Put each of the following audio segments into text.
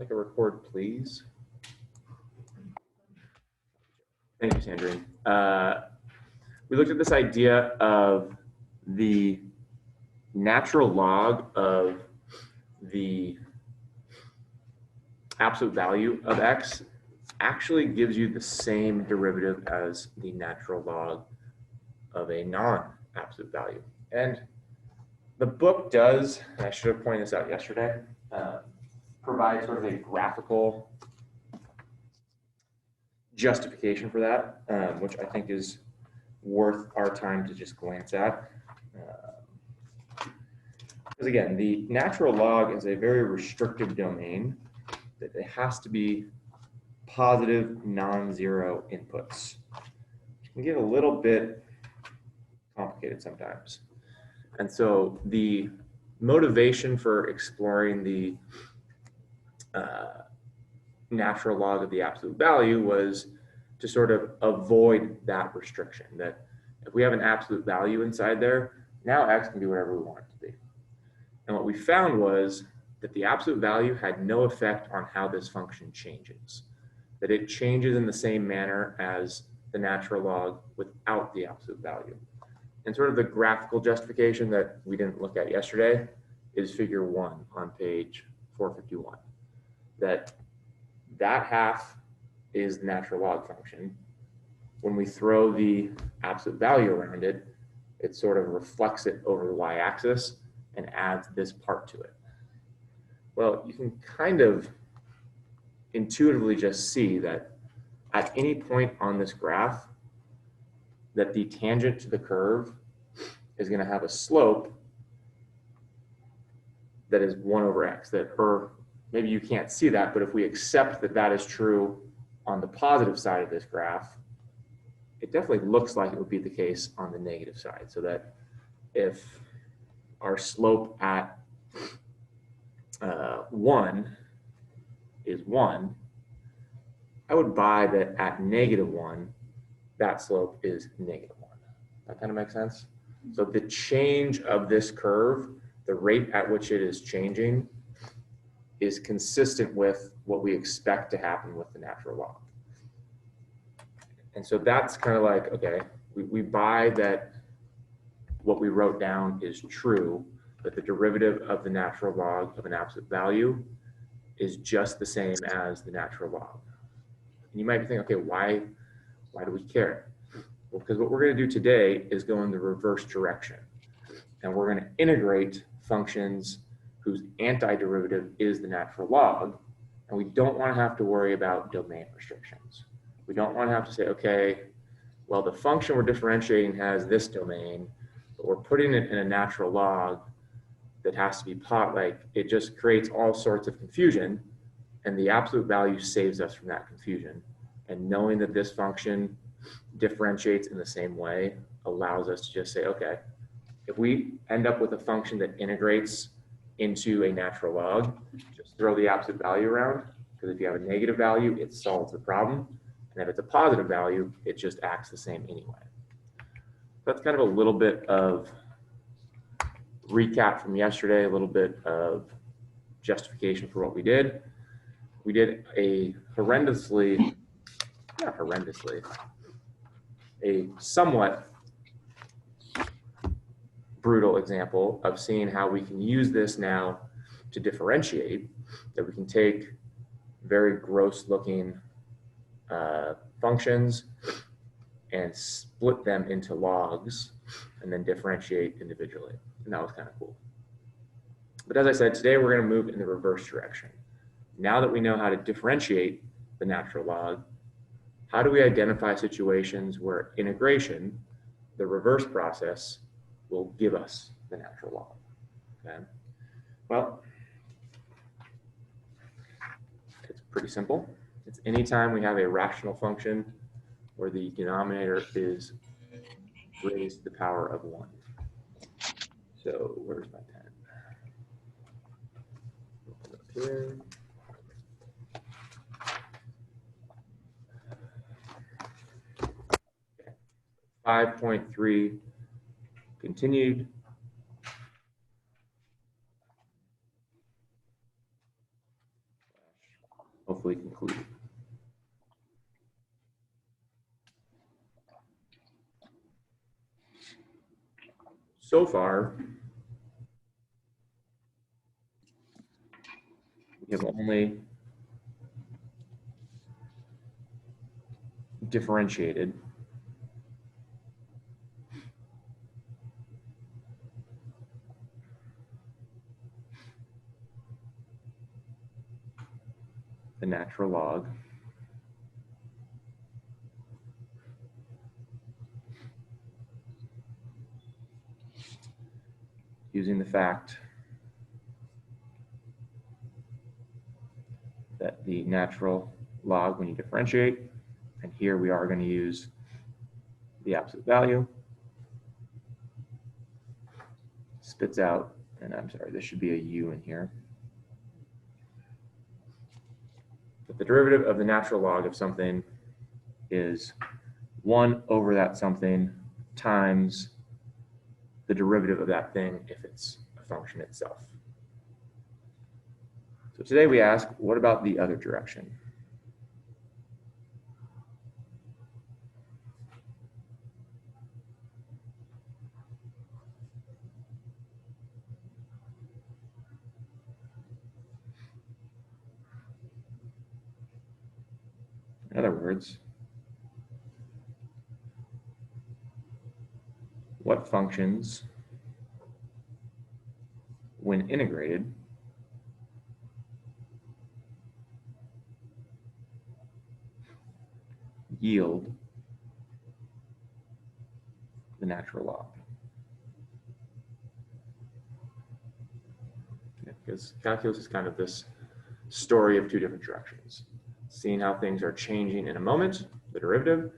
Make a record, please. Thank you, Sandrine. We looked at this idea of the natural log of the absolute value of x actually gives you the same derivative as the natural log of a non-absolute value. And the book does, and I should have pointed this out yesterday, provide sort of a graphical justification for that, which I think is worth our time to just glance at. Because again, the natural log is a very restrictive domain that it has to be positive non-zero inputs. It can get a little bit complicated sometimes. And so the motivation for exploring the natural log of the absolute value was to sort of avoid that restriction, that if we have an absolute value inside there, now x can be whatever we want it to be. And what we found was that the absolute value had no effect on how this function changes, that it changes in the same manner as the natural log without the absolute value. And sort of the graphical justification that we didn't look at yesterday is figure 1 on page 451, that half is the natural log function. When we throw the absolute value around it, it sort of reflects it over the y-axis and adds this part to it. Well, you can kind of intuitively just see that at any point on this graph, that the tangent to the curve is going to have a slope that is 1 over x. Or maybe you can't see that, but if we accept that that is true on the positive side of this graph, it definitely looks like it would be the case on the negative side. So that if our slope at 1 is 1, I would buy that at -1, that slope is -1. That kind of makes sense? So the change of this curve, the rate at which it is changing, is consistent with what we expect to happen with the natural log. And so that's kind of like, okay, we buy that what we wrote down is true, that the derivative of the natural log of an absolute value is just the same as the natural log. And you might be thinking, okay, why do we care? Well, because what we're going to do today is go in the reverse direction. And we're going to integrate functions whose antiderivative is the natural log. And we don't want to have to worry about domain restrictions. We don't want to have to say, okay, well, the function we're differentiating has this domain, but we're putting it in a natural log that has to be it just creates all sorts of confusion, and the absolute value saves us from that confusion. And knowing that this function differentiates in the same way allows us to just say, okay, if we end up with a function that integrates into a natural log, just throw the absolute value around, because if you have a negative value, it solves the problem. And if it's a positive value, it just acts the same anyway. That's kind of a little bit of recap from yesterday, a little bit of justification for what we did. We did a a somewhat brutal example of seeing how we can use this now to differentiate, that we can take very gross looking functions and split them into logs and then differentiate individually. And that was kind of cool. But as I said, today we're going to move in the reverse direction. Now that we know how to differentiate the natural log, how do we identify situations where integration, the reverse process, will give us the natural log? Okay. Well, it's pretty simple. It's anytime we have a rational function where the denominator is raised to the power of 1. So where's my pen? Open up here. Okay. 5.3 continued. hopefully concluded. So far, we have only differentiated the natural log using the fact that the natural log, when you differentiate, and here we are going to use the absolute value, spits out, and I'm sorry, there should be a u in here, but the derivative of the natural log of something is 1 over that something times the derivative of that thing if it's a function itself. So today we ask, what about the other direction? In other words, what functions, when integrated, yield the natural log? Because calculus is kind of this story of 2 different directions. Seeing how things are changing in a moment, the derivative,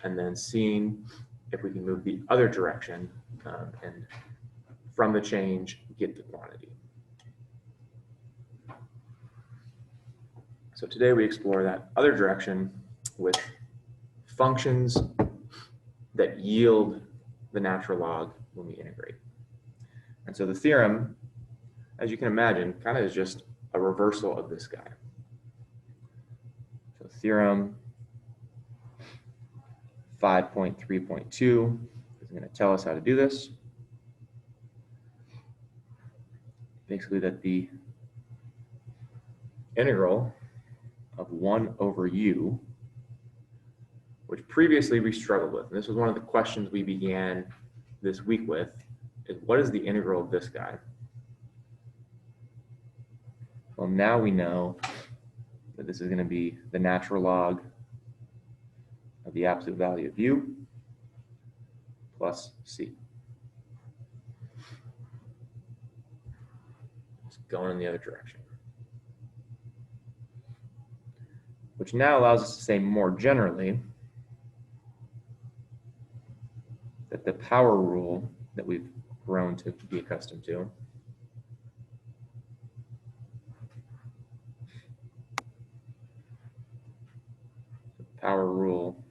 and then seeing if we can move the other direction and from the change, get the quantity. So today we explore that other direction with functions that yield the natural log when we integrate. And so the theorem, as you can imagine, kind of is just a reversal of this guy. So theorem 5.3.2 is going to tell us how to do this. Basically that the integral of 1 over u, which previously we struggled with, and this was one of the questions we began this week with, is what is the integral of this guy? Well, now we know that this is going to be the natural log of the absolute value of u plus c. It's going in the other direction. Which now allows us to say more generally that the power rule that we've grown to be accustomed to power rule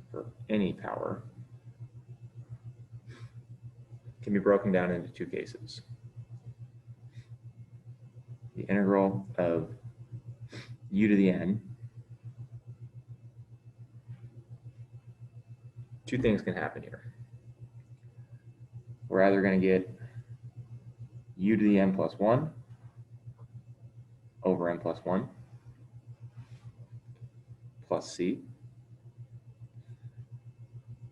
for any power can be broken down into 2 cases. The integral of u to the n. 2 things can happen here. We're either going to get u to the n plus 1 over n plus 1 plus c.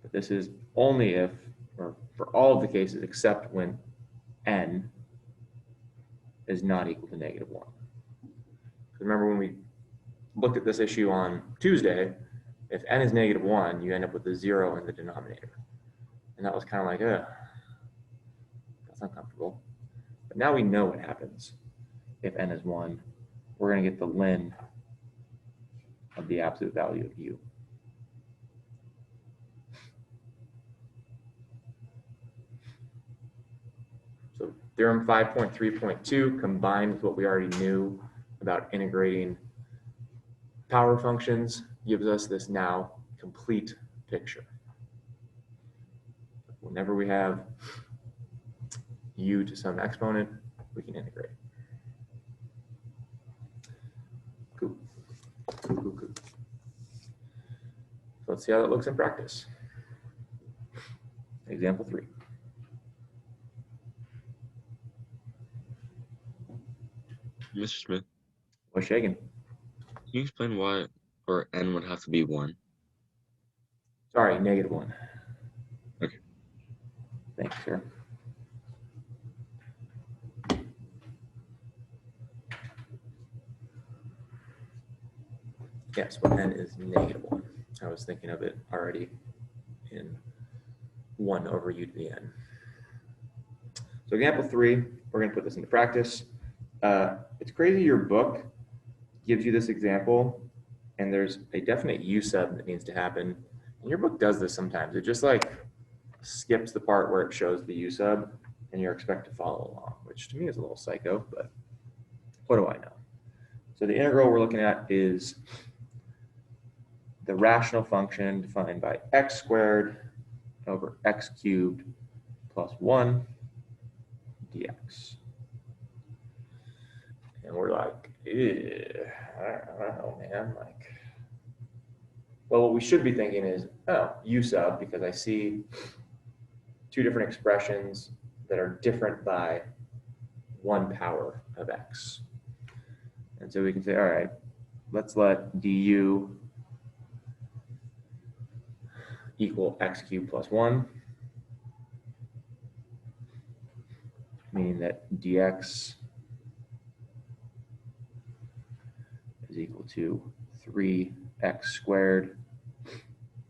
But this is only if, or for all of the cases except when n is not equal to -1. Remember when we looked at this issue on Tuesday, if n is -1, you end up with a 0 in the denominator. And that was kind of like, that's uncomfortable. But now we know what happens if n is 1. We're going to get the ln of the absolute value of u. So theorem 5.3.2 combined with what we already knew about integrating power functions gives us this now complete picture. Whenever we have u to some exponent, we can integrate. let's see how that looks in practice. Example 3. Mr. Smith, What's shaking? can you explain why or n would have to be 1? Sorry, -1. Okay. Thanks, sir. Yes, but n is -1. I was thinking of it already in 1 over u to the n. So example 3, we're going to put this into practice. It's crazy your book gives you this example, and there's a definite u sub that needs to happen. And your book does this sometimes. It just like skips the part where it shows the u sub, and you're expected to follow along, which to me is a little psycho, but what do I know? So the integral we're looking at is the rational function defined by x squared over x cubed plus 1 dx. And we're like, I don't know, man. Like, well, what we should be thinking is, oh, u sub, because I see two different expressions that are different by 1 power of x. And so we can say, all right, let's let du equal x cubed plus 1, meaning that dx is equal to 3x squared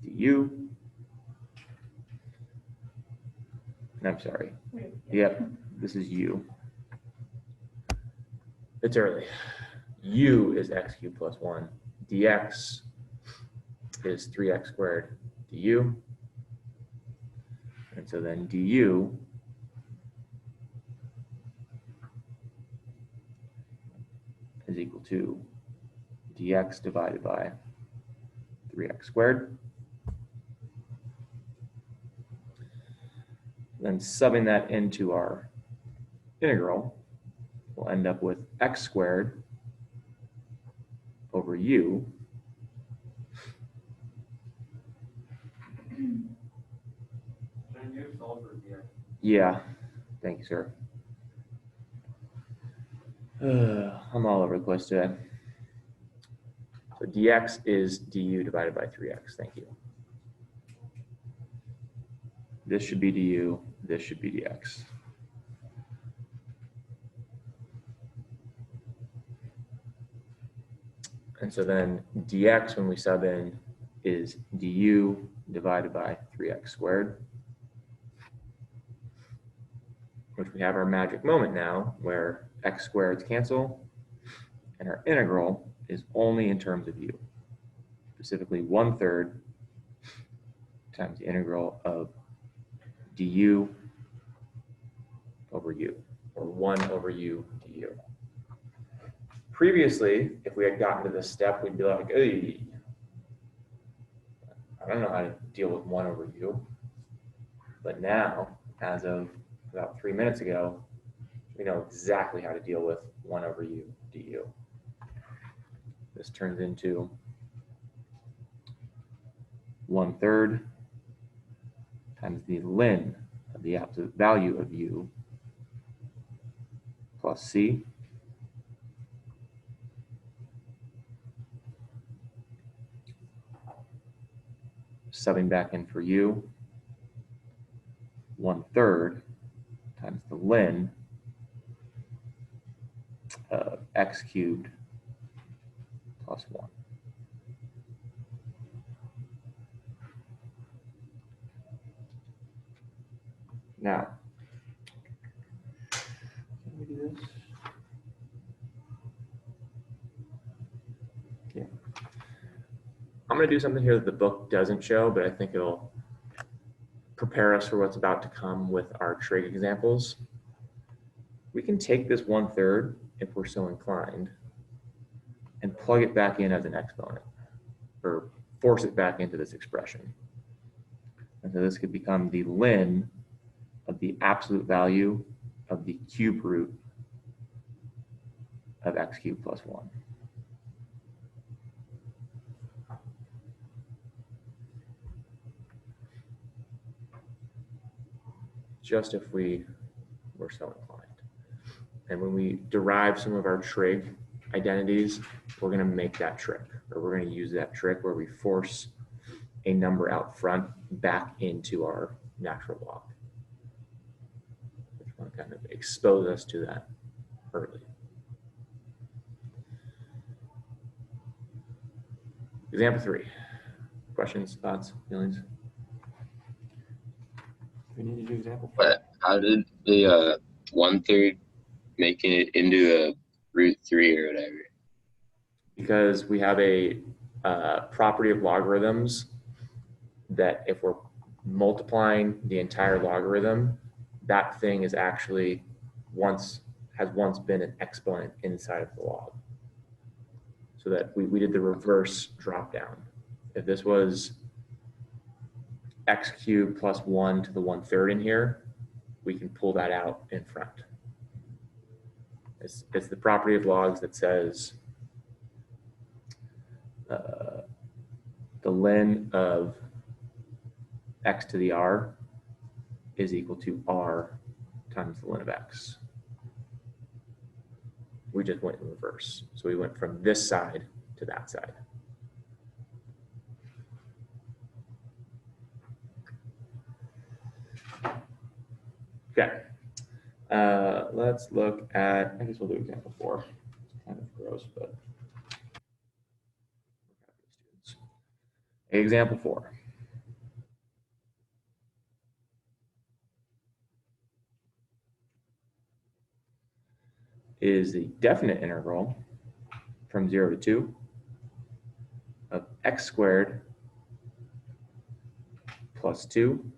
du. And I'm sorry. Yep, this is u. It's early. U is x cubed plus 1. Dx is 3x squared du. And so then du is equal to dx divided by 3x squared. Then subbing that into our integral, we'll end up with x squared over u Yeah, thank you, sir. I'm all over the place today. So dx is du divided by 3x. Thank you. This should be du. This should be dx. And so then dx, when we sub in, is du divided by 3x squared, which we have our magic moment now where x squareds cancel and our integral is only in terms of u, specifically 1/3 times the integral of du over u, or 1 over u du. Previously, if we had gotten to this step, we'd be like, hey, I don't know how to deal with 1 over u. But now, as of about 3 minutes ago, we know exactly how to deal with 1 over u du. This turns into 1/3 times the ln of the absolute value of u plus c. Subbing back in for u, 1/3 times the ln of x cubed plus 1. Now, can we do this? Yeah. I'm going to do something here that the book doesn't show, but I think it'll prepare us for what's about to come with our trig examples. We can take this 1/3, if we're so inclined, and plug it back in as an exponent, or force it back into this expression. And so this could become the ln of the absolute value of the cube root of x cubed plus 1. just if we were so inclined. And when we derive some of our trig identities, we're going to make that trick, or we're going to use that trick where we force a number out front back into our natural log. I just want to kind of expose us to that early. Example 3. Questions, thoughts, feelings? We need to do example 4. But how did the 1/3 making it into a √3 or whatever? Because we have a property of logarithms that if we're multiplying the entire logarithm, that thing is actually has once been an exponent inside of the log. So that we did the reverse drop down. If this was x cubed plus 1 to the 1/3 in here, we can pull that out in front. It's the property of logs that says the ln of x to the r is equal to r times the ln of x. We just went in reverse. So we went from this side to that side. Okay. Let's look at, I guess we'll do example 4. It's kind of gross, but. Example 4. Is the definite integral from 0 to 2 of x squared plus 2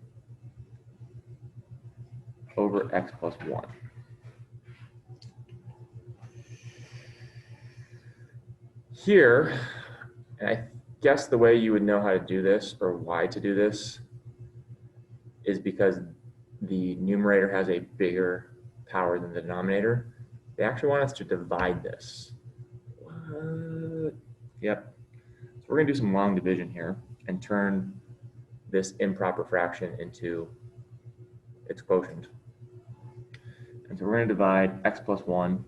over x plus 1. Here, and I guess the way you would know how to do this or why to do this is because the numerator has a bigger power than the denominator. They actually want us to divide this. What? Yep. So we're going to do some long division here and turn this improper fraction into its quotient. And so we're going to divide x plus 1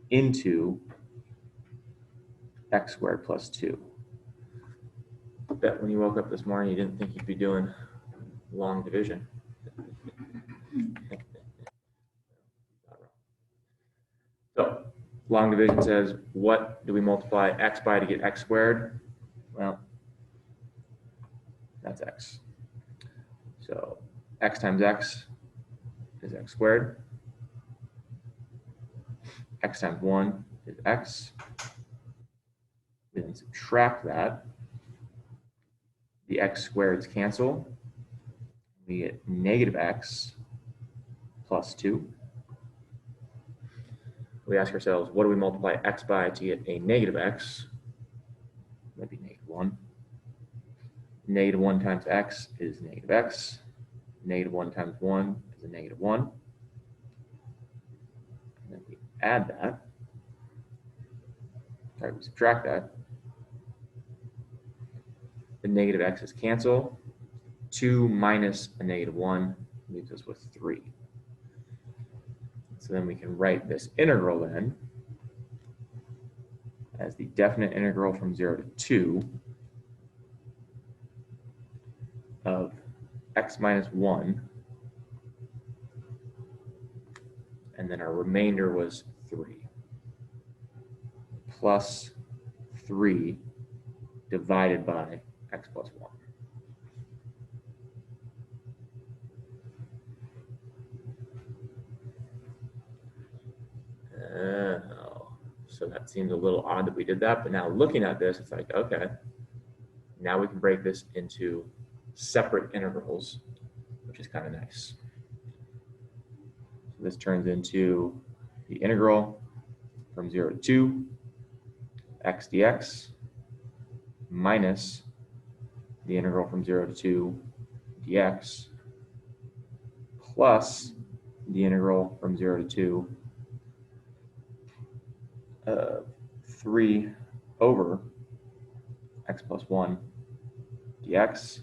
into x squared plus 2. I bet when you woke up this morning, you didn't think you'd be doing long division. So long division says, what do we multiply x by to get x squared? Well, that's x. So x times x is x squared. X times 1 is x. We then subtract that. The x squareds cancel. We get negative x plus 2. We ask ourselves, what do we multiply x by to get a negative x? Maybe negative 1. Negative 1 times x is negative x. Negative 1 times 1 is a negative 1. And then we add that. Sorry, we subtract that. The negative x's cancel. 2 minus a negative 1 leaves us with 3. So then we can write this integral then as the definite integral from 0 to 2 of x minus 1, and then our remainder was 3, plus 3 divided by x plus 1. So that seems a little odd that we did that, but now looking at this, it's like, okay, now we can break this into separate integrals, which is kind of nice. So this turns into the integral from 0 to 2, x dx, minus the integral from 0 to 2 dx, plus the integral from 0 to 2 3 over x plus 1 dx.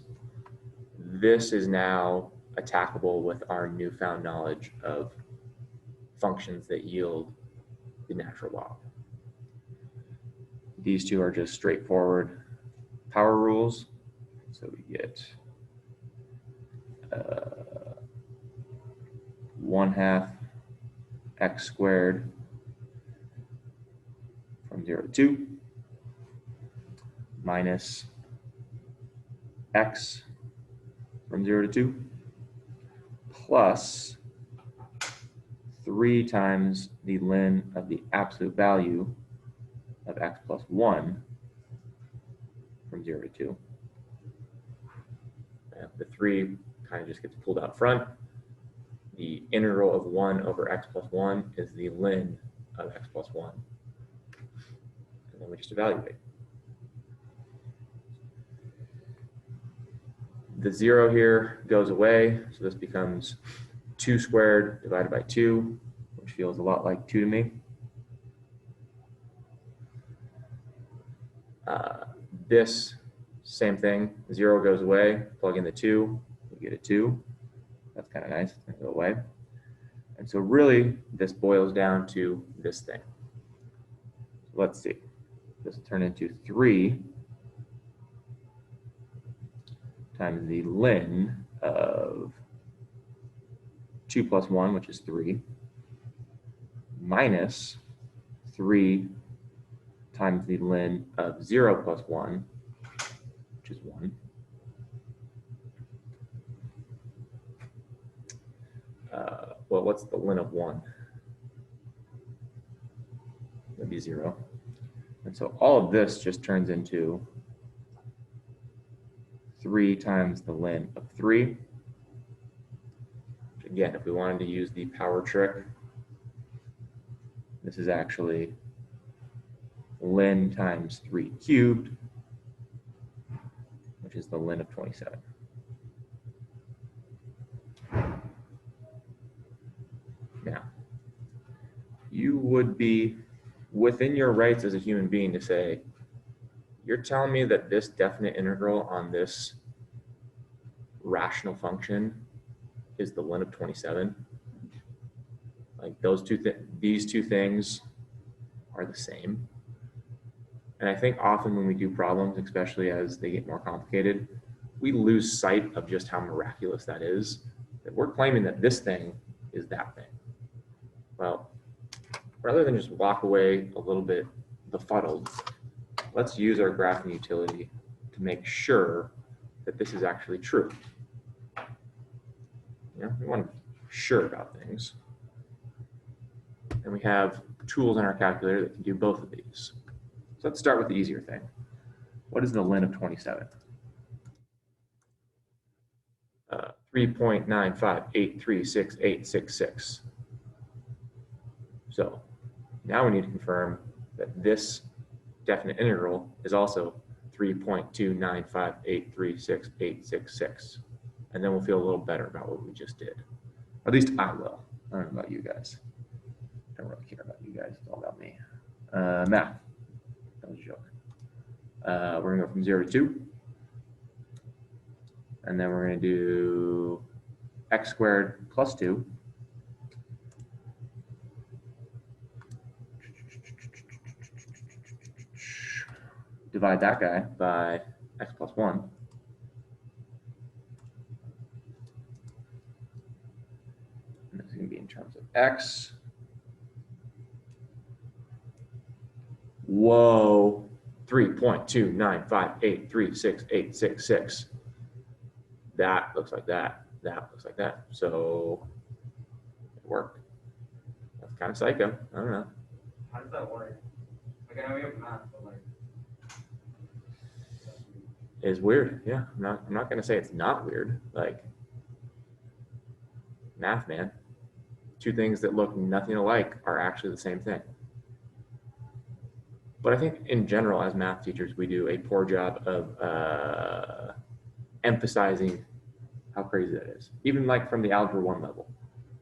This is now attackable with our newfound knowledge of functions that yield the natural log. These two are just straightforward power rules. So we get 1/2 x squared from 0 to 2 minus x from 0 to 2 plus 3 times the ln of the absolute value of x plus 1 from 0 to 2. The 3 kind of just gets pulled out front. The integral of 1 over x plus 1 is the ln of x plus 1. And then we just evaluate. The 0 here goes away, so this becomes 2 squared divided by 2, which feels a lot like 2 to me. This, same thing, 0 goes away, plug in the 2, we get a 2. That's kind of nice, it's gonna go away. And so really, this boils down to this thing. Let's see, this will turn into 3 times the ln of 2 plus 1, which is 3, minus 3 times the ln of 0 plus 1, which is 1. Well, what's the ln of 1? That'd be 0. And so all of this just turns into 3 times the ln of 3. Again, if we wanted to use the power trick, this is actually ln times 3 cubed, which is the ln of 27. Now, you would be within your rights as a human being to say, you're telling me that this definite integral on this rational function is the ln of 27? Like these two things are the same. And I think often when we do problems, especially as they get more complicated, we lose sight of just how miraculous that is, that we're claiming that this thing is that thing. Well, rather than just walk away a little bit befuddled, let's use our graphing utility to make sure that this is actually true. We want to be sure about things. And we have tools in our calculator that can do both of these. So let's start with the easier thing. What is the ln of 27? 3.958368666. So now we need to confirm that this definite integral is also 3.295836866. And then we'll feel a little better about what we just did. At least I will. I don't know about you guys. I don't really care about you guys. It's all about me. Math. That was a joke. We're going to go from 0 to 2. And then we're going to do x squared plus 2. Divide that guy by x plus 1. And this is going to be in terms of x. Whoa, 3.295836866. That looks like that. That looks like that. So it worked. That's kind of psycho. I don't know. How does that work? Like, I know we have math, but like, It's weird. Yeah, I'm not gonna say it's not weird. Like math, man. Two things that look nothing alike are actually the same thing. But I think in general, as math teachers, we do a poor job of emphasizing how crazy that is. Even like from the Algebra 1 level.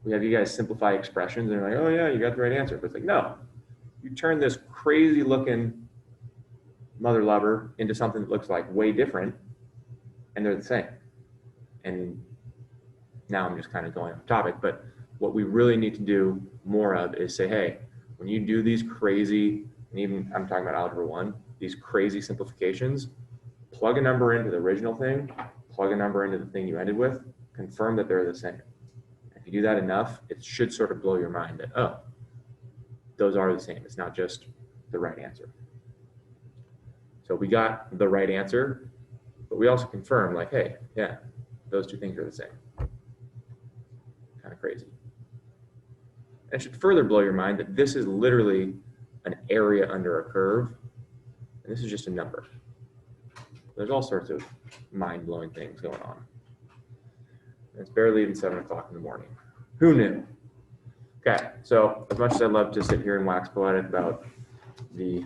We have you guys simplify expressions and you're like, oh yeah, you got the right answer. But it's like, no, you turn this crazy looking mother lover into something that looks like way different and they're the same. And now I'm just kind of going off topic, but what we really need to do more of is say, hey, when you do these crazy, and even I'm talking about algebra 1, these crazy simplifications, plug a number into the original thing, plug a number into the thing you ended with, confirm that they're the same. If you do that enough, it should sort of blow your mind that, oh, those are the same. It's not just the right answer. So we got the right answer, but we also confirm like, hey, yeah, those two things are the same. Kind of crazy. And it should further blow your mind that this is literally an area under a curve, and this is just a number. There's all sorts of mind-blowing things going on. And it's barely even 7 o'clock in the morning. Who knew? Okay, so as much as I love to sit here and wax poetic about the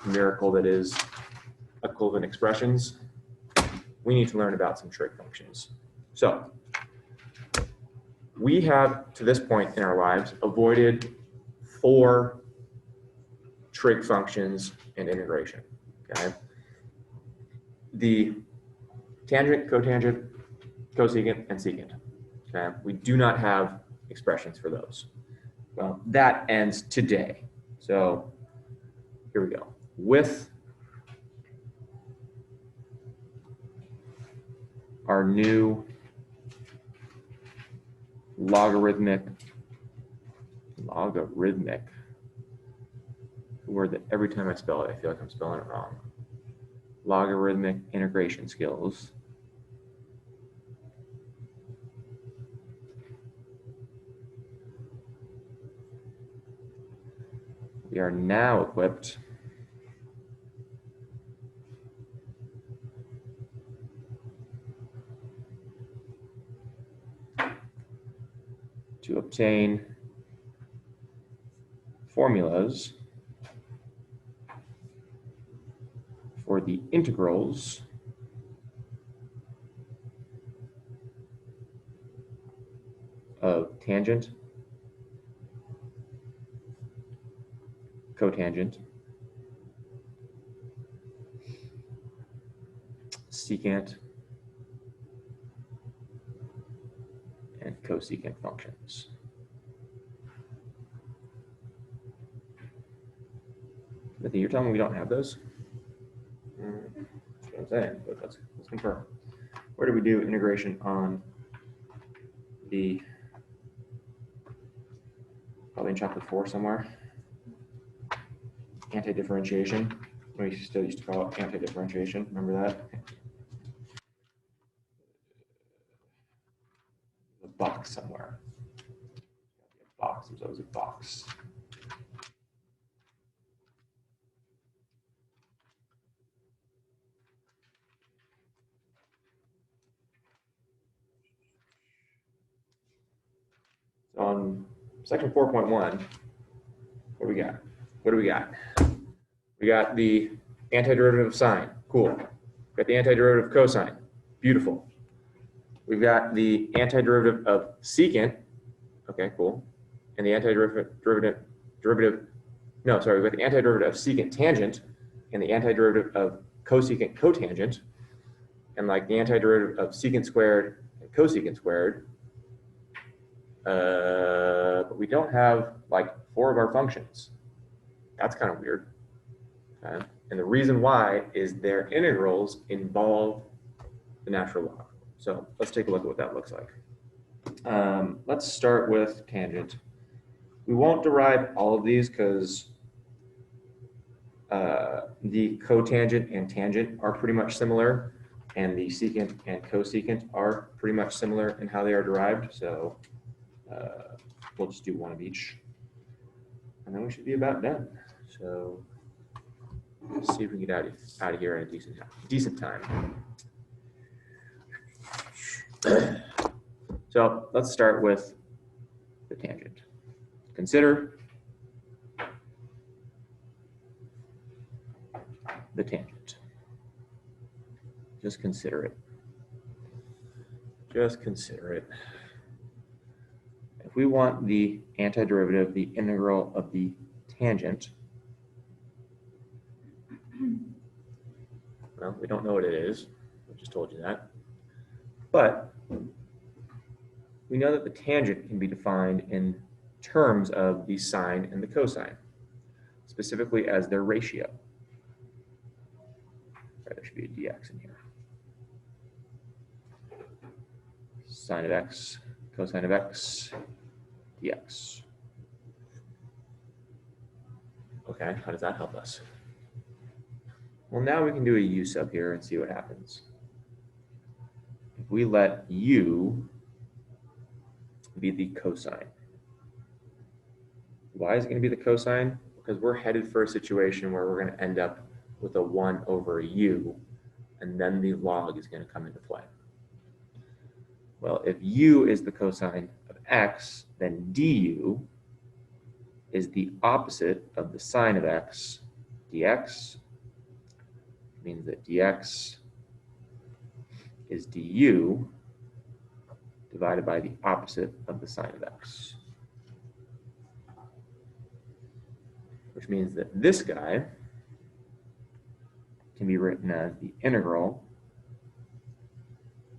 miracle that is equivalent expressions, we need to learn about some trig functions. So we have, to this point in our lives, avoided 4 trig functions and integration, okay? The tangent, cotangent, cosecant, and secant, okay? We do not have expressions for those. Well, that ends today. So here we go. With our new logarithmic, word that every time I spell it, I feel like I'm spelling it wrong. Logarithmic integration skills. We are now equipped to obtain formulas for the integrals of tangent, cotangent, secant, and cosecant functions. Timothy, you're telling me we don't have those? That's what I'm saying, but let's confirm. Where do we do integration on the, probably in chapter 4 somewhere? Anti-differentiation. We still used to call it anti-differentiation. Remember that? A box somewhere. Box. There's always a box. So on section 4.1, what do we got? What do we got? We got the antiderivative of sine. Cool. We got the antiderivative of cosine. Beautiful. We've got the antiderivative of secant. Okay, cool. And the antiderivative, no, sorry, we've got the antiderivative of secant tangent and the antiderivative of cosecant cotangent, and like the antiderivative of secant squared and cosecant squared. But we don't have like 4 of our functions. That's kind of weird. Okay. And the reason why is their integrals involve the natural log. So let's take a look at what that looks like. Let's start with tangent. We won't derive all of these because the cotangent and tangent are pretty much similar, and the secant and cosecant are pretty much similar in how they are derived. So we'll just do one of each, and then we should be about done. So let's see if we can get out of here in a decent time. So let's start with the tangent. Consider the tangent. Just consider it. Just consider it. If we want the antiderivative, the integral of the tangent, well, we don't know what it is. I just told you that. But we know that the tangent can be defined in terms of the sine and the cosine, specifically as their ratio. Right, there should be a dx in here. Sine of x, cosine of x, dx. Okay, how does that help us? Well, now we can do a u sub here and see what happens. If we let u be the cosine. Why is it going to be the cosine? Because we're headed for a situation where we're going to end up with a 1 over u, and then the log is going to come into play. Well, if u is the cosine of x, then du is the opposite of the sine of x, dx. Means that dx is du divided by the opposite of the sine of x. Which means that this guy can be written as the integral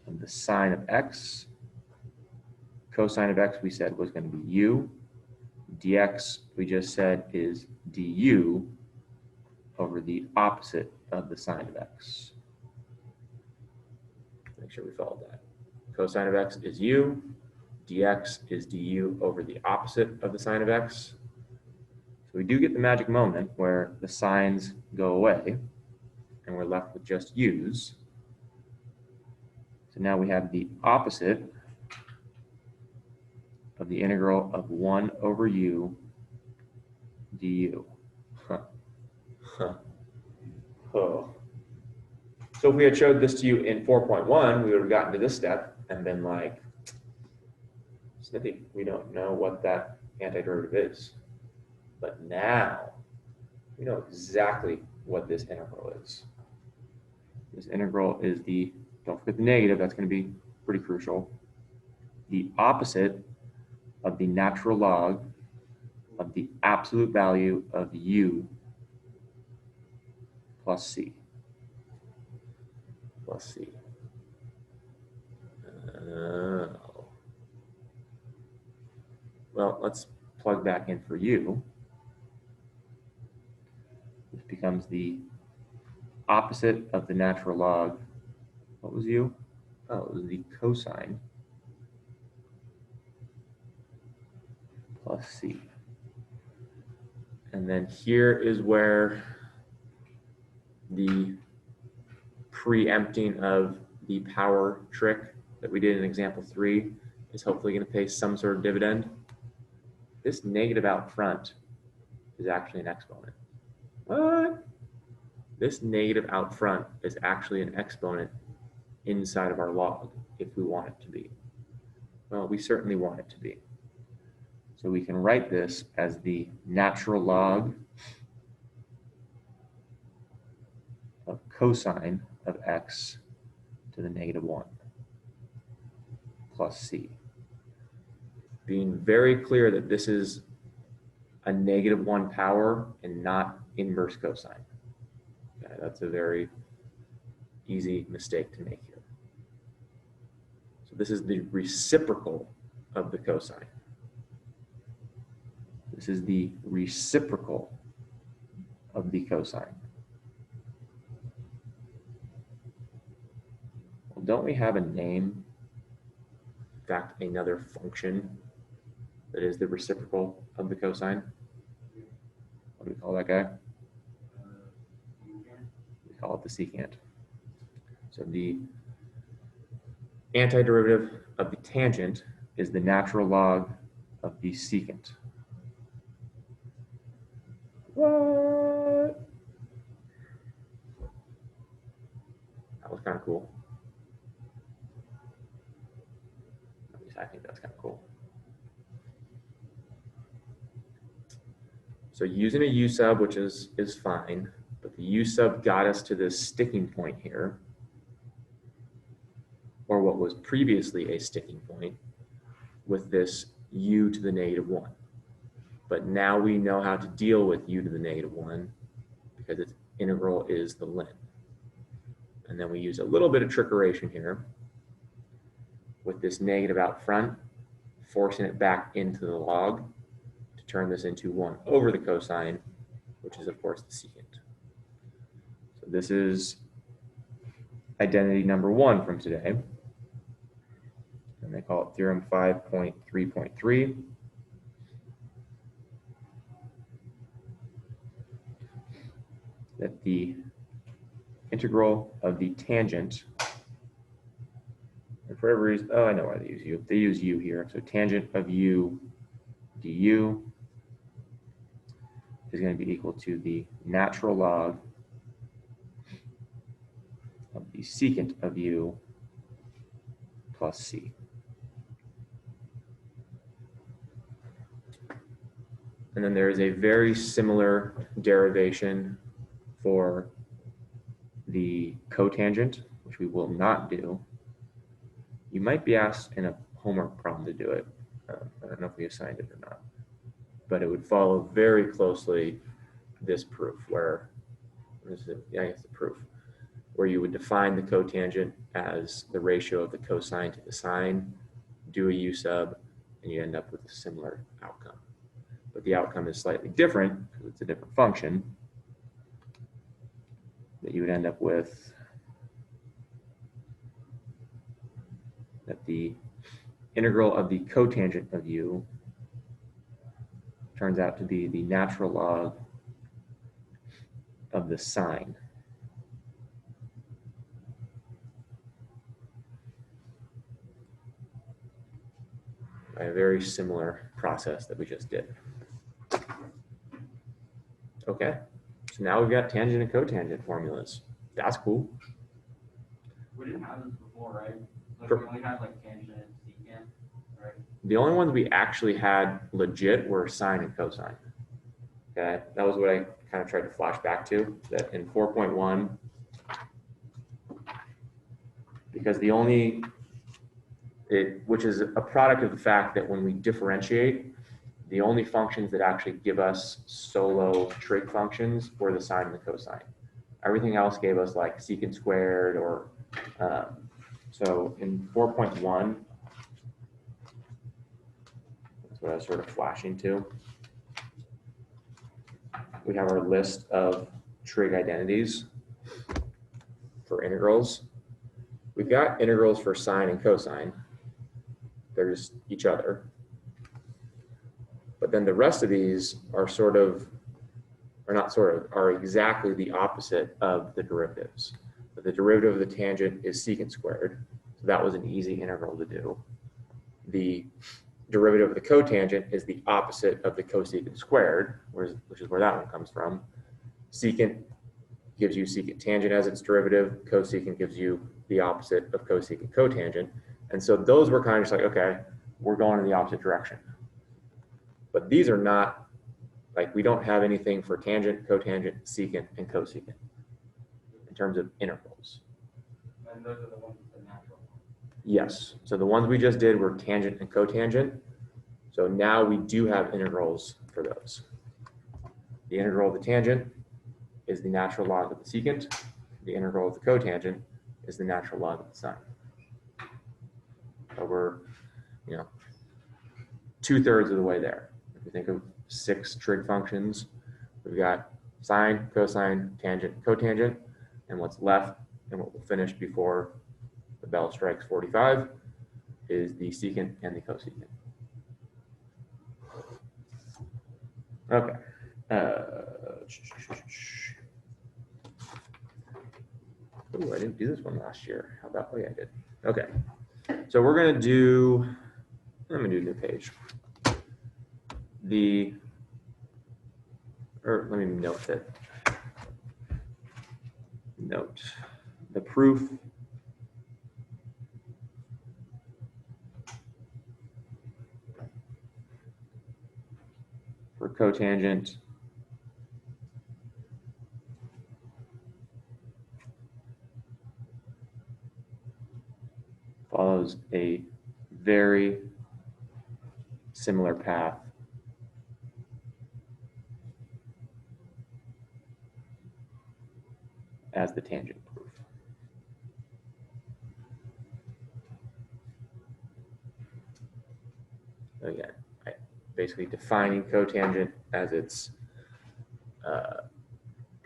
of the sine of x. Cosine of x we said was going to be u. Dx we just said is du over the opposite of the sine of x. Make sure we followed that. Cosine of x is u. Dx is du over the opposite of the sine of x. So we do get the magic moment where the signs go away and we're left with just u's. So now we have the opposite of the integral of 1 over u du. Oh. So if we had showed this to you in 4.1, we would have gotten to this step and been like, Smithy, we don't know what that antiderivative is. But now we know exactly what this integral is. This integral is the, don't forget the negative, that's going to be pretty crucial, the opposite of the natural log of the absolute value of u plus c. Plus c. Well, let's plug back in for u. This becomes the opposite of the natural log. What was u? Oh, it was the cosine plus c. And then here is where the preempting of the power trick that we did in example 3 is hopefully going to pay some sort of dividend. This negative out front is actually an exponent. What? This negative out front is actually an exponent inside of our log if we want it to be. Well, we certainly want it to be. So we can write this as the natural log of cosine of x to the negative 1 plus c. Being very clear that this is a negative 1 power and not inverse cosine. Okay, that's a very easy mistake to make here. So this is the reciprocal of the cosine. This is the reciprocal of the cosine. Well, don't we have a name? In fact, another function that is the reciprocal of the cosine. What do we call that guy? We call it the secant. So the antiderivative of the tangent is the natural log of the secant. What? That was kind of cool. At least I think that's kind of cool. So using a u sub, which is fine, but the u sub got us to this sticking point here, or what was previously a sticking point, with this u to the negative 1. But now we know how to deal with u to the negative 1 because its integral is the limit. And then we use a little bit of trickeration here with this negative out front. forcing it back into the log to turn this into 1 over the cosine, which is of course the secant. So this is identity number 1 from today. And they call it theorem 5.3.3. That the integral of the tangent, and for whatever reason, oh, I know why they use u. They use u here. So tangent of u du is going to be equal to the natural log of the secant of u plus c. And then there is a very similar derivation for the cotangent, which we will not do. You might be asked in a homework problem to do it. I don't know if we assigned it or not, but it would follow very closely this proof where, I guess the proof, where you would define the cotangent as the ratio of the cosine to the sine, do a u sub, and you end up with a similar outcome. But the outcome is slightly different because it's a different function. That you would end up with that the integral of the cotangent of u turns out to be the natural log of the sine. By a very similar process that we just did. Okay, so now we've got tangent and cotangent formulas. That's cool. We didn't have this before, right? Like For- we only had like tangent and secant, right? The only ones we actually had legit were sine and cosine. Okay, that was what I kind of tried to flash back to, that in 4.1, because the only, which is a product of the fact that when we differentiate, the only functions that actually give us solo trig functions were the sine and the cosine. Everything else gave us like secant squared or, so in 4.1, that's what I was sort of flashing to. We have our list of trig identities for integrals. We've got integrals for sine and cosine. They're just each other. But then the rest of these are sort of, or not sort of, are exactly the opposite of the derivatives. But the derivative of the tangent is secant squared. So that was an easy integral to do. The derivative of the cotangent is the opposite of the cosecant squared, which is where that one comes from. Secant gives you secant tangent as its derivative. Cosecant gives you the opposite of cosecant cotangent. And so those were kind of just like, okay, we're going in the opposite direction. But these are not, like we don't have anything for tangent, cotangent, secant, and cosecant in terms of integrals. And those are the ones with the natural. Yes, so the ones we just did were tangent and cotangent. So now we do have integrals for those. The integral of the tangent is the natural log of the secant. The integral of the cotangent is the natural log of the sine. So we're, 2/3 of the way there. If you think of 6 trig functions, we've got sine, cosine, tangent, cotangent, and what's left and what we'll finish before the bell strikes 45 is the secant and the cosecant. Okay. Ooh, I didn't do this one last year. How about, oh yeah, I did. Okay. So we're going to do, let me do a new page. Let me note that. Note the proof for cotangent follows a very similar path as the tangent proof. basically defining cotangent as its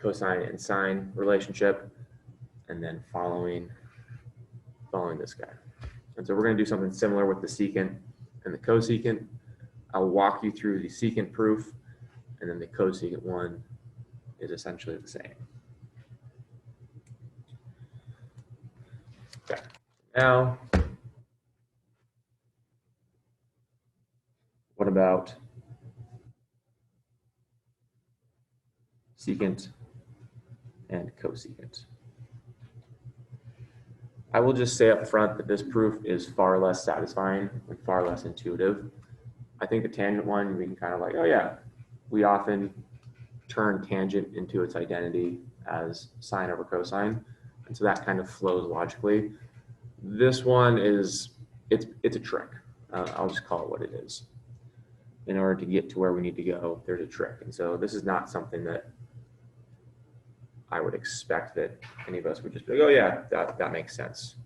cosine and sine relationship, and then following this guy. And so we're going to do something similar with the secant and the cosecant. I'll walk you through the secant proof, and then the cosecant one is essentially the same. Okay. Now, what about secant and cosecant? I will just say up front that this proof is far less satisfying and far less intuitive. I think the tangent one, we can kind of like, oh yeah, we often turn tangent into its identity as sine over cosine. And so that kind of flows logically. This one is, it's a trick. I'll just call it what it is. In order to get to where we need to go, there's a trick. And so this is not something that I would expect that any of us would just be like, oh yeah, that makes sense.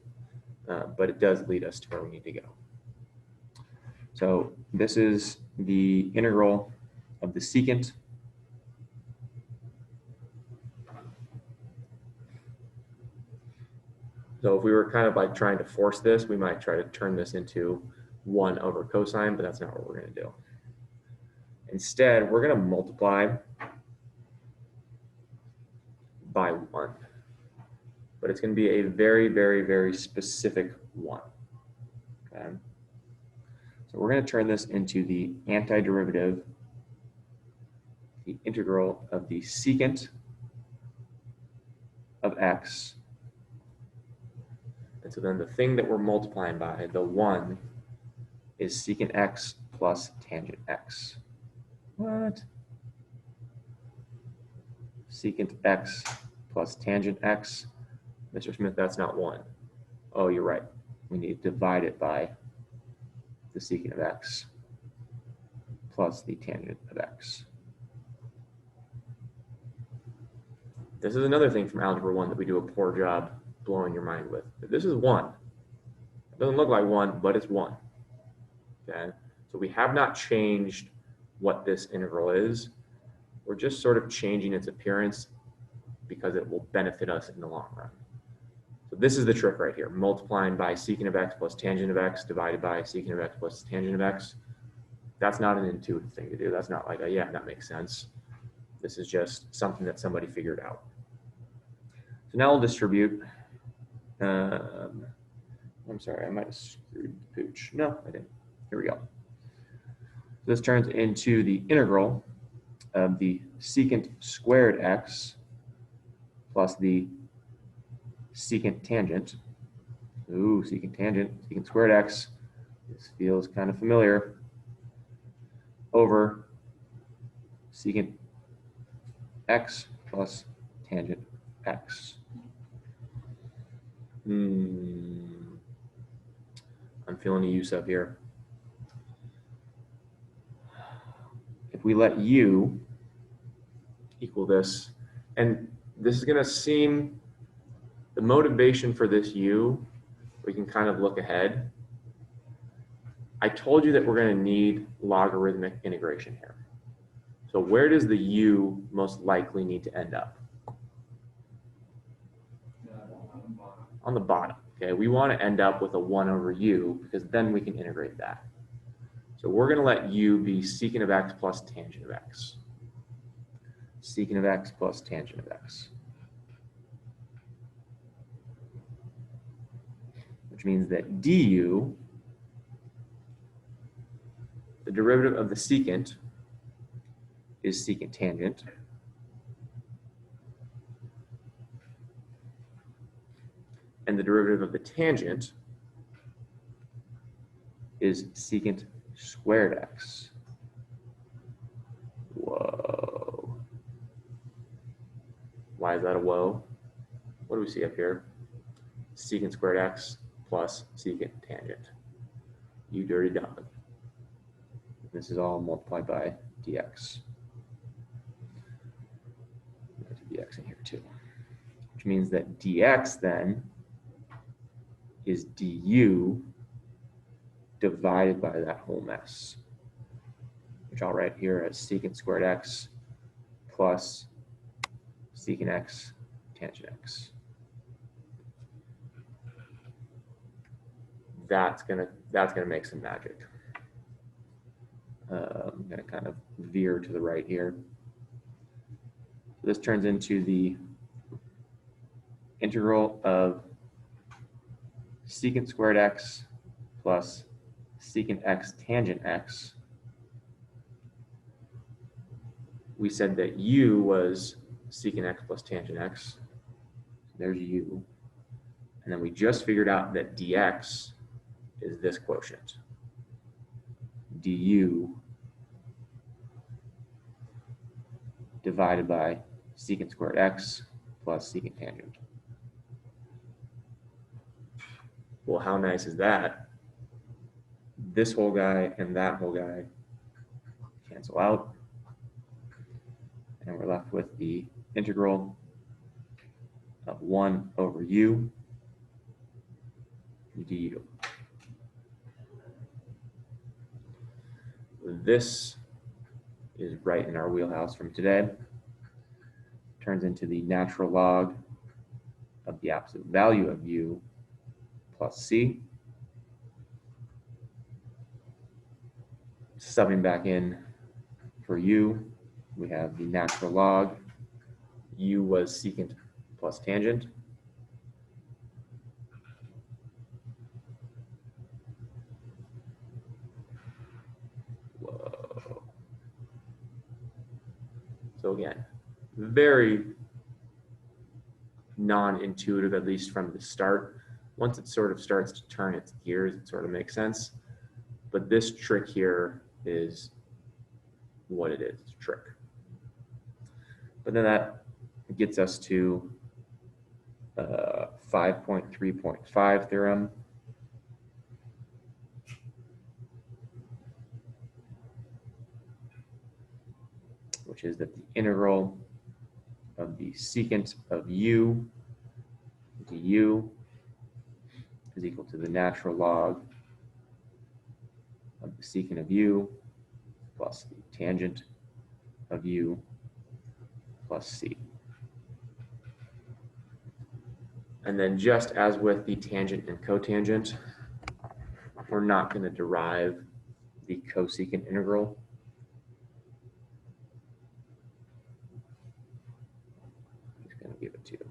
But it does lead us to where we need to go. So this is the integral of the secant So if we were kind of like trying to force this, we might try to turn this into 1 over cosine, but that's not what we're going to do. Instead, we're going to multiply by 1. But it's going to be a very, very, very specific 1. Okay? So we're going to turn this into the antiderivative, the integral of the secant of x. And so then the thing that we're multiplying by, the 1, is secant x plus tangent x. What? Secant x plus tangent x. Mr. Smith, that's not 1. Oh, you're right. We need to divide it by the secant of x plus the tangent of x. This is another thing from Algebra 1 that we do a poor job blowing your mind with. This is 1. It doesn't look like 1, but it's 1. Okay? So we have not changed what this integral is. We're just sort of changing its appearance because it will benefit us in the long run. So this is the trick right here, multiplying by secant of x plus tangent of x divided by secant of x plus tangent of x. That's not an intuitive thing to do. That's not like, oh, yeah, that makes sense. This is just something that somebody figured out. So now we'll distribute. I'm sorry, I might have screwed the pooch. No, I didn't. Here we go. This turns into the integral of the secant squared x plus the secant tangent. Ooh, secant tangent, secant squared x. This feels kind of familiar. Over secant x plus tangent x. I'm feeling a use up here. If we let u equal this, and this is going to seem, the motivation for this u, we can kind of look ahead. I told you that we're going to need logarithmic integration here. So where does the u most likely need to end up? On the bottom. Okay, we want to end up with a 1 over u because then we can integrate that. So we're going to let u be secant of x plus tangent of x. Secant of x plus tangent of x. Which means that du, the derivative of the secant, is secant tangent. And the derivative of the tangent is secant squared x. Whoa. Why is that a whoa? What do we see up here? Secant squared x plus secant tangent. You dirty dog. This is all multiplied by dx. There's a dx in here too. Which means that dx then is du divided by that whole mess. which I'll write here as secant squared x plus secant x tangent x. That's gonna make some magic. I'm gonna kind of veer to the right here. This turns into the integral of secant squared x plus secant x tangent x. We said that u was secant x plus tangent x. There's u. And then we just figured out that dx is this quotient. du divided by secant squared x plus secant tangent. Well, how nice is that? This whole guy and that whole guy cancel out. And we're left with the integral of 1 over u du. This is right in our wheelhouse from today. Turns into the natural log of the absolute value of u plus c. Subbing back in for u, we have the natural log. U was secant plus tangent. Whoa. So again, very non-intuitive, at least from the start. Once it sort of starts to turn its gears, it sort of makes sense. But this trick here is what it is, it's a trick. But then that gets us to 5.3.5 theorem. Which is that the integral of the secant of u du is equal to the natural log of the secant of u plus the tangent of u plus c. And then just as with the tangent and cotangent, we're not going to derive the cosecant integral. I'm just going to give it to you.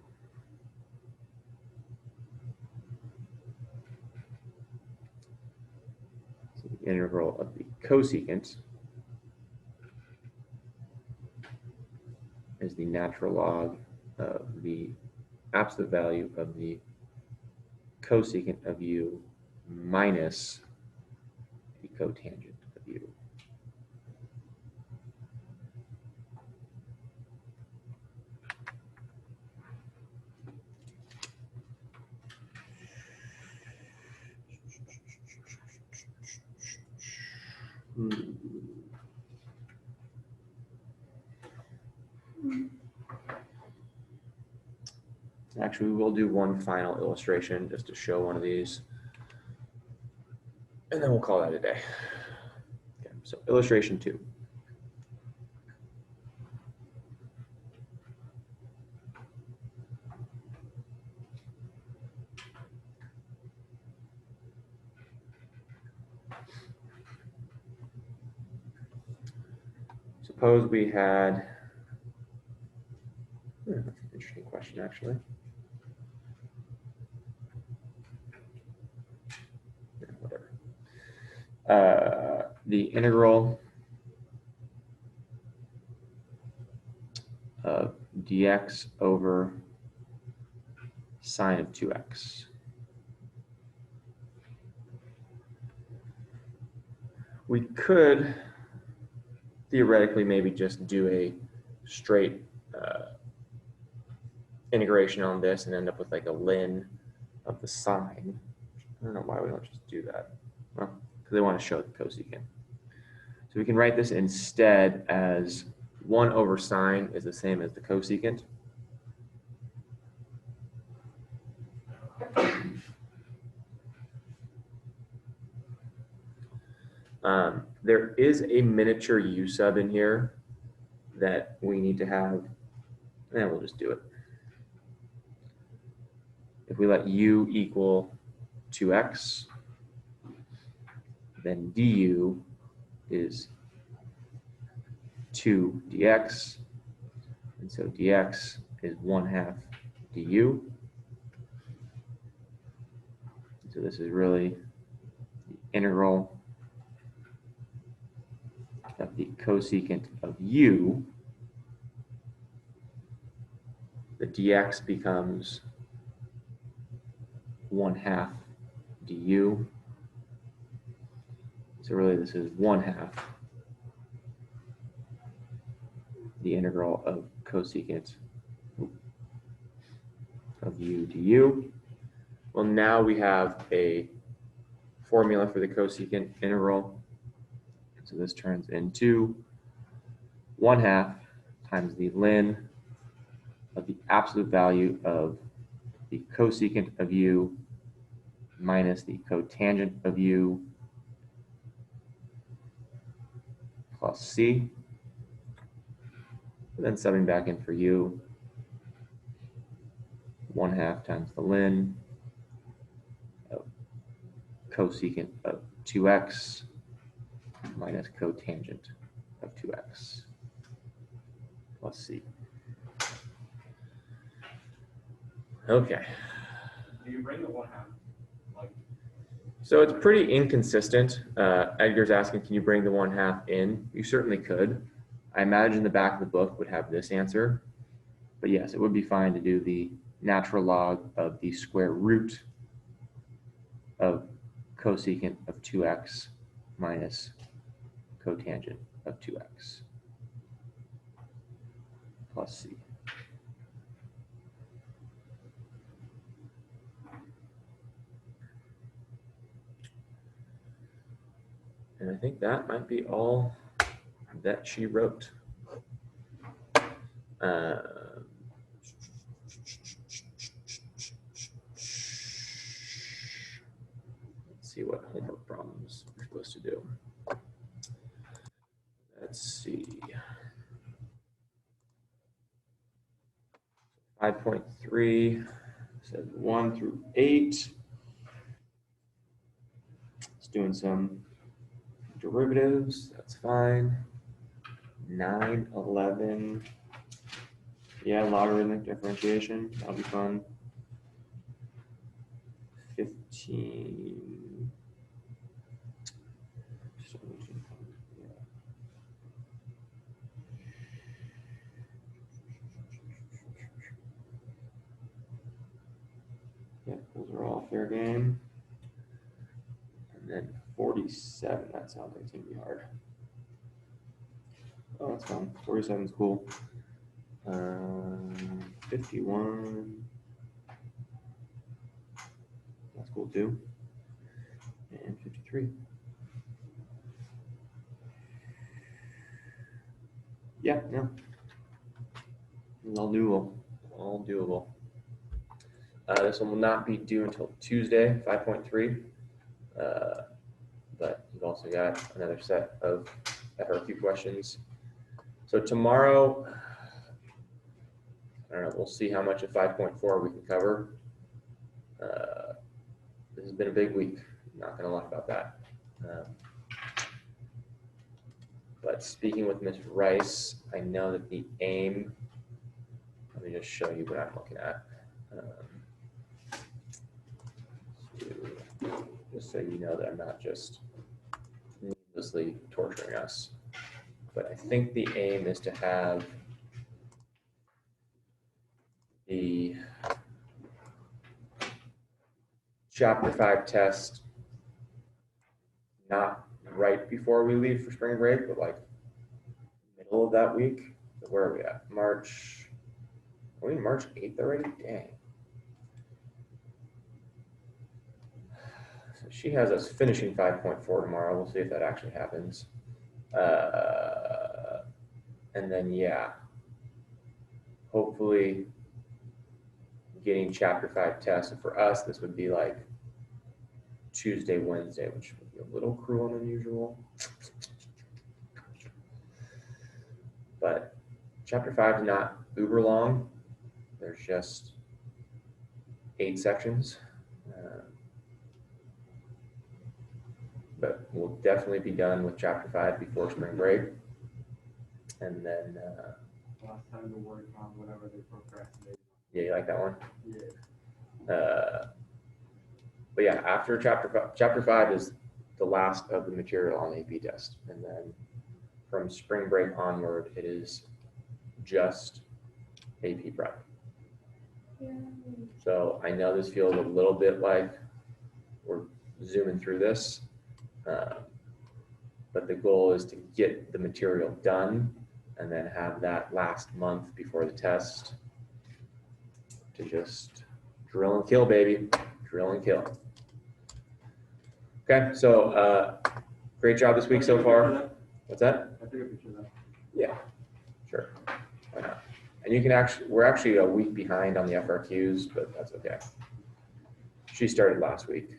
So the integral of the cosecant is the natural log of the absolute value of the cosecant of u minus the cotangent of u. Actually, we'll do one final illustration just to show one of these, and then we'll call that a day. Okay, so illustration 2. Suppose we had, that's an interesting question actually. The integral of dx over sine of 2x. We could theoretically maybe just do a straight integration on this and end up with like a ln of the sine. I don't know why we don't just do that. Well, because they want to show the cosecant. So we can write this instead as 1 over sine is the same as the cosecant. There is a miniature U sub in here that we need to have, and we'll just do it. If we let u equal 2x, then du is 2 dx, and so dx is 1/2 du. So this is really the integral of the cosecant of u. The dx becomes 1/2 du. So really this is 1/2 the integral of cosecant of u du. Well, now we have a formula for the cosecant integral. So this turns into 1/2 times the ln of the absolute value of the cosecant of u minus the cotangent of u plus c. And then subbing back in for u, 1/2 times the ln of cosecant of 2x minus cotangent of 2x plus c. Okay. Do you bring the 1/2? Like, So it's pretty inconsistent. Edgar's asking, can you bring the 1/2 in? You certainly could. I imagine the back of the book would have this answer. But yes, it would be fine to do the natural log of the square root of cosecant of 2x minus cotangent of 2x plus c. And I think that might be all that she wrote. Let's see what homework problems we're supposed to do. Let's see. 5.3 says 1 through 8. It's doing some derivatives. That's fine. 9, 11. Yeah, logarithmic differentiation. That'll be fun. 15. 17. Yeah. Yep, those are all fair game. And then 47. That sounds like it's gonna be hard. Oh, that's fun. 47 is cool. 51. That's cool too. And 53. Yeah, no. It's all doable. All doable. This one will not be due until Tuesday, 5.3. But you've also got another set of FRQ questions. So tomorrow, I don't know, we'll see how much of 5.4 we can cover. This has been a big week. Not gonna lie about that. But speaking with Ms. Rice, I know that the aim, let me just show you what I'm looking at. Just so you know that I'm not just needlessly torturing us. But I think the aim is to have the Chapter 5 test not right before we leave for spring break, but like middle of that week. So where are we at? March, are we in March 8th already? Dang. So she has us finishing 5.4 tomorrow. We'll see if that actually happens. And then, yeah, hopefully getting Chapter 5 tested. For us, this would be like Tuesday, Wednesday, which would be a little cruel and unusual. Chapter 5 is not uber long. There's just 8 sections. But we'll definitely be done with chapter 5 before spring break. And then, Last time to work on whatever they procrastinated. yeah, you like that one? Yeah. But yeah, after chapter 5 is the last of the material on the AP test. And then from spring break onward, it is just AP prep. So I know this feels a little bit like we're zooming through this, but the goal is to get the material done and then have that last month before the test to just drill and kill, baby. Drill and kill. Okay, so great job this week so far. What's that? I took a picture of that. Yeah, sure. Why not? And you can we're actually a week behind on the FRQs, but that's okay. She started last week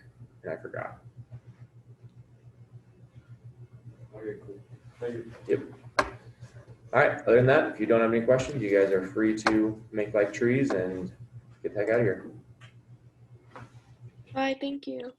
and I forgot. Okay, cool. Thank you. Yep. All right, other than that, if you don't have any questions, you guys are free to make like trees and get the heck out of here. Bye, thank you.